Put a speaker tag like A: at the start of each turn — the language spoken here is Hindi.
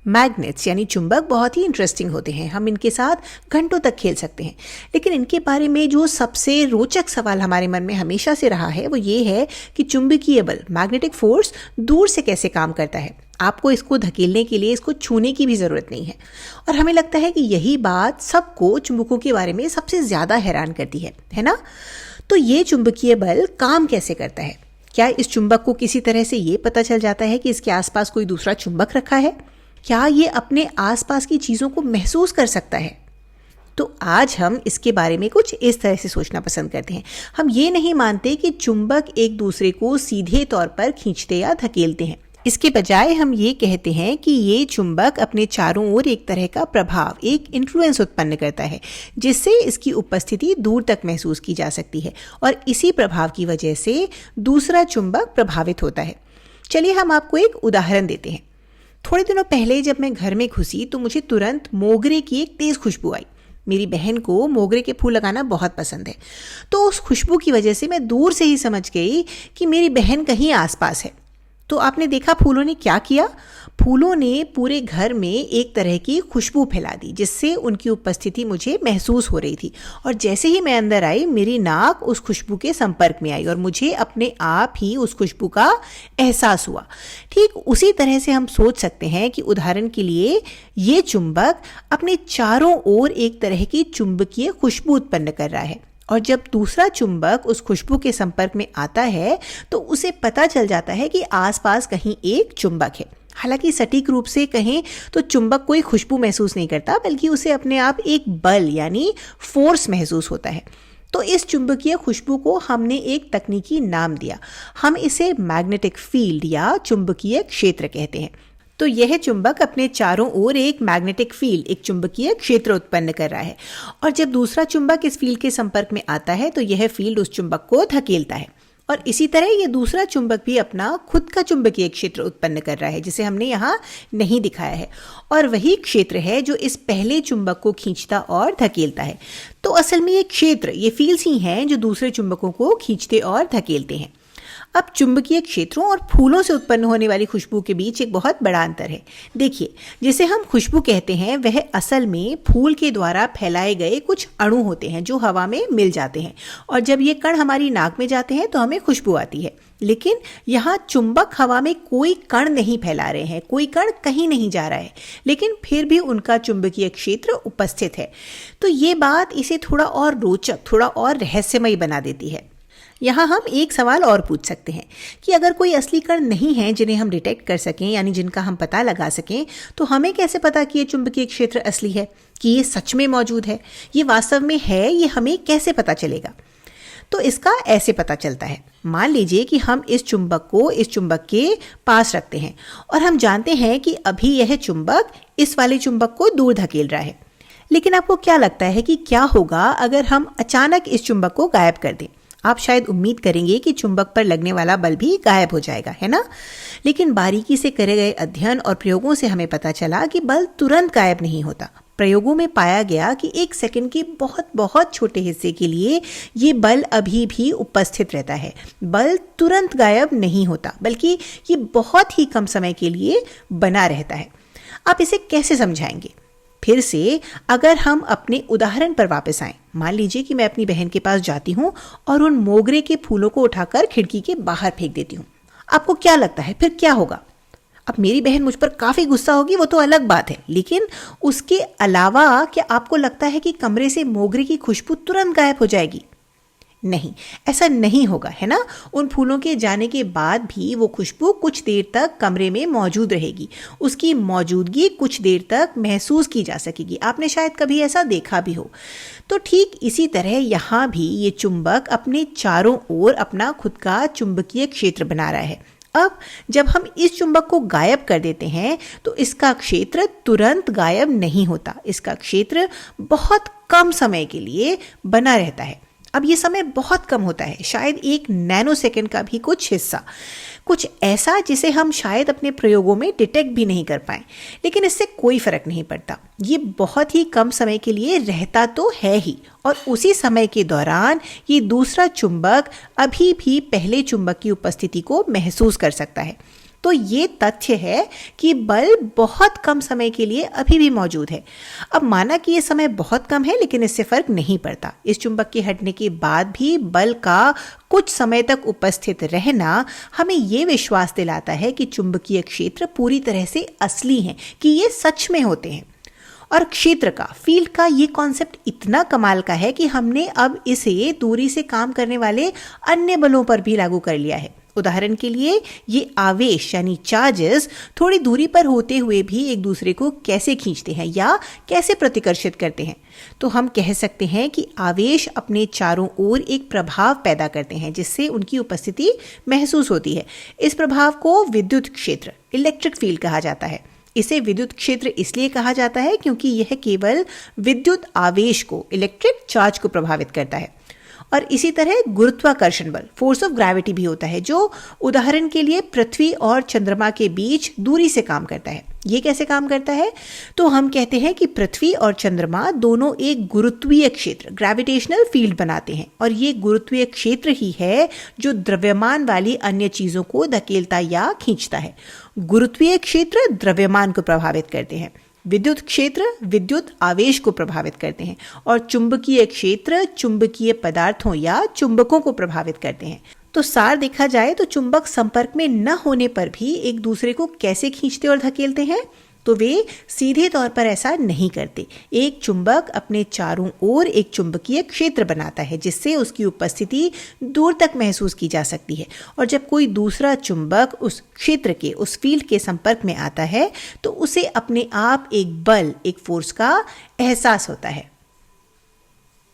A: मैग्नेट्स यानी चुंबक बहुत ही इंटरेस्टिंग होते हैं, हम इनके साथ घंटों तक खेल सकते हैं। लेकिन इनके बारे में जो सबसे रोचक सवाल हमारे मन में हमेशा से रहा है वो ये है कि चुंबकीय बल मैग्नेटिक फोर्स दूर से कैसे काम करता है। आपको इसको धकेलने के लिए इसको छूने की भी ज़रूरत नहीं है। और हमें लगता है कि यही बात सबको चुंबकों के बारे में सबसे ज़्यादा हैरान करती है ना। तो ये चुंबकीय बल काम कैसे करता है? क्या इस चुंबक को किसी तरह से ये पता चल जाता है कि इसके आसपास कोई दूसरा चुंबक रखा है? क्या ये अपने आसपास की चीज़ों को महसूस कर सकता है? तो आज हम इसके बारे में कुछ इस तरह से सोचना पसंद करते हैं। हम ये नहीं मानते कि चुंबक एक दूसरे को सीधे तौर पर खींचते या धकेलते हैं। इसके बजाय हम ये कहते हैं कि ये चुंबक अपने चारों ओर एक तरह का प्रभाव, एक इन्फ्लुएंस उत्पन्न करता है, जिससे इसकी उपस्थिति दूर तक महसूस की जा सकती है और इसी प्रभाव की वजह से दूसरा चुंबक प्रभावित होता है। चलिए हम आपको एक उदाहरण देते हैं। थोड़े दिनों पहले जब मैं घर में घुसी तो मुझे तुरंत मोगरे की एक तेज खुशबू आई। मेरी बहन को मोगरे के फूल लगाना बहुत पसंद है, तो उस खुशबू की वजह से मैं दूर से ही समझ गई कि मेरी बहन कहीं आसपास है। तो आपने देखा फूलों ने क्या किया? फूलों ने पूरे घर में एक तरह की खुशबू फैला दी, जिससे उनकी उपस्थिति मुझे महसूस हो रही थी। और जैसे ही मैं अंदर आई, मेरी नाक उस खुशबू के संपर्क में आई और मुझे अपने आप ही उस खुशबू का एहसास हुआ। ठीक उसी तरह से हम सोच सकते हैं कि उदाहरण के लिए ये चुंबक अपने चारों ओर एक तरह की चुंबकीय खुशबू उत्पन्न कर रहा है और जब दूसरा चुंबक उस खुशबू के संपर्क में आता है तो उसे पता चल जाता है कि आसपास कहीं एक चुंबक है। हालांकि सटीक रूप से कहें तो चुंबक कोई खुशबू महसूस नहीं करता, बल्कि उसे अपने आप एक बल यानी फोर्स महसूस होता है। तो इस चुंबकीय खुशबू को हमने एक तकनीकी नाम दिया। हम इसे मैग्नेटिक फील्ड या चुंबकीय क्षेत्र कहते हैं। तो यह चुंबक अपने चारों ओर एक मैग्नेटिक फील्ड, एक चुंबकीय क्षेत्र उत्पन्न कर रहा है और जब दूसरा चुंबक इस फील्ड के संपर्क में आता है तो यह फील्ड उस चुंबक को धकेलता है और इसी तरह ये दूसरा चुंबक भी अपना खुद का चुंबकीय क्षेत्र उत्पन्न कर रहा है, जिसे हमने यहाँ नहीं दिखाया है। और वही क्षेत्र है जो इस पहले चुंबक को खींचता और धकेलता है। तो असल में ये क्षेत्र, ये फील्ड्स ही हैं जो दूसरे चुंबकों को खींचते और धकेलते हैं। अब चुंबकीय क्षेत्रों और फूलों से उत्पन्न होने वाली खुशबू के बीच एक बहुत बड़ा अंतर है। देखिए, जिसे हम खुशबू कहते हैं वह असल में फूल के द्वारा फैलाए गए कुछ अणु होते हैं जो हवा में मिल जाते हैं और जब ये कण हमारी नाक में जाते हैं तो हमें खुशबू आती है। लेकिन यहाँ चुंबक हवा में कोई कण नहीं फैला रहे हैं, कोई कण कहीं नहीं जा रहा है, लेकिन फिर भी उनका चुंबकीय क्षेत्र उपस्थित है। तो ये बात इसे थोड़ा और रोचक, थोड़ा और रहस्यमय बना देती है। यहाँ हम एक सवाल और पूछ सकते हैं कि अगर कोई असली कण नहीं है जिन्हें हम डिटेक्ट कर सकें, यानी जिनका हम पता लगा सकें, तो हमें कैसे पता कि ये चुंबकीय क्षेत्र असली है, कि ये सच में मौजूद है, ये वास्तव में है, ये हमें कैसे पता चलेगा? तो इसका ऐसे पता चलता है। मान लीजिए कि हम इस चुंबक को इस चुंबक के पास रखते हैं और हम जानते हैं कि अभी यह चुंबक इस वाले चुंबक को दूर धकेल रहा है। लेकिन आपको क्या लगता है कि क्या होगा अगर हम अचानक इस चुंबक को गायब कर दें? आप शायद उम्मीद करेंगे कि चुंबक पर लगने वाला बल भी गायब हो जाएगा, है ना? लेकिन बारीकी से करे गए अध्ययन और प्रयोगों से हमें पता चला कि बल तुरंत गायब नहीं होता। प्रयोगों में पाया गया कि 1 सेकंड के बहुत बहुत छोटे हिस्से के लिए ये बल अभी भी उपस्थित रहता है। बल तुरंत गायब नहीं होता, बल्कि ये बहुत ही कम समय के लिए बना रहता है। आप इसे कैसे समझाएंगे? फिर से अगर हम अपने उदाहरण पर वापस आएं, मान लीजिए कि मैं अपनी बहन के पास जाती हूँ और उन मोगरे के फूलों को उठाकर खिड़की के बाहर फेंक देती हूँ। आपको क्या लगता है फिर क्या होगा? अब मेरी बहन मुझ पर काफ़ी गुस्सा होगी, वो तो अलग बात है, लेकिन उसके अलावा क्या आपको लगता है कि कमरे से मोगरे की खुशबू तुरंत गायब हो जाएगी? नहीं, ऐसा नहीं होगा, है ना? उन फूलों के जाने के बाद भी वो खुशबू कुछ देर तक कमरे में मौजूद रहेगी। उसकी मौजूदगी कुछ देर तक महसूस की जा सकेगी। आपने शायद कभी ऐसा देखा भी हो। तो ठीक इसी तरह यहाँ भी ये चुंबक अपने चारों ओर अपना खुद का चुंबकीय क्षेत्र बना रहा है। अब जब हम इस चुंबक को गायब कर देते हैं तो इसका क्षेत्र तुरंत गायब नहीं होता। इसका क्षेत्र बहुत कम समय के लिए बना रहता है। अब ये समय बहुत कम होता है, शायद 1 नैनो सेकंड का भी कुछ हिस्सा, कुछ ऐसा जिसे हम शायद अपने प्रयोगों में डिटेक्ट भी नहीं कर पाए। लेकिन इससे कोई फर्क नहीं पड़ता। ये बहुत ही कम समय के लिए रहता तो है ही, और उसी समय के दौरान ये दूसरा चुंबक अभी भी पहले चुंबक की उपस्थिति को महसूस कर सकता है। तो ये तथ्य है कि बल बहुत कम समय के लिए अभी भी मौजूद है। अब माना कि ये समय बहुत कम है, लेकिन इससे फर्क नहीं पड़ता। इस चुंबक के हटने के बाद भी बल का कुछ समय तक उपस्थित रहना हमें ये विश्वास दिलाता है कि चुंबकीय क्षेत्र पूरी तरह से असली हैं, कि ये सच में होते हैं। और क्षेत्र का, फील्ड का ये कॉन्सेप्ट इतना कमाल का है कि हमने अब इसे दूरी से काम करने वाले अन्य बलों पर भी लागू कर लिया है। उदाहरण के लिए, ये आवेश यानी चार्जेस थोड़ी दूरी पर होते हुए भी एक दूसरे को कैसे खींचते हैं या कैसे प्रतिकर्षित करते हैं। तो हम कह सकते हैं कि आवेश अपने चारों ओर एक प्रभाव पैदा करते हैं जिससे उनकी उपस्थिति महसूस होती है। इस प्रभाव को विद्युत क्षेत्र, इलेक्ट्रिक फील्ड कहा जाता है। इसे विद्युत क्षेत्र इसलिए कहा जाता है क्योंकि यह केवल विद्युत आवेश को, इलेक्ट्रिक चार्ज को प्रभावित करता है। और इसी तरह गुरुत्वाकर्षण बल, फोर्स ऑफ ग्रेविटी भी होता है, जो उदाहरण के लिए पृथ्वी और चंद्रमा के बीच दूरी से काम करता है। ये कैसे काम करता है? तो हम कहते हैं कि पृथ्वी और चंद्रमा दोनों एक गुरुत्वीय क्षेत्र, ग्रेविटेशनल फील्ड बनाते हैं, और ये गुरुत्वीय क्षेत्र ही है जो द्रव्यमान वाली अन्य चीजों को धकेलता या खींचता है। गुरुत्वीय क्षेत्र द्रव्यमान को प्रभावित करते हैं, विद्युत क्षेत्र विद्युत आवेश को प्रभावित करते हैं, और चुंबकीय क्षेत्र चुंबकीय पदार्थों या चुंबकों को प्रभावित करते हैं। तो सार देखा जाए तो चुंबक संपर्क में न होने पर भी एक दूसरे को कैसे खींचते और धकेलते हैं? तो वे सीधे तौर पर ऐसा नहीं करते। एक चुंबक अपने चारों ओर एक चुंबकीय क्षेत्र बनाता है जिससे उसकी उपस्थिति दूर तक महसूस की जा सकती है, और जब कोई दूसरा चुंबक उस क्षेत्र के, उस फील्ड के संपर्क में आता है तो उसे अपने आप एक बल, एक फोर्स का एहसास होता है।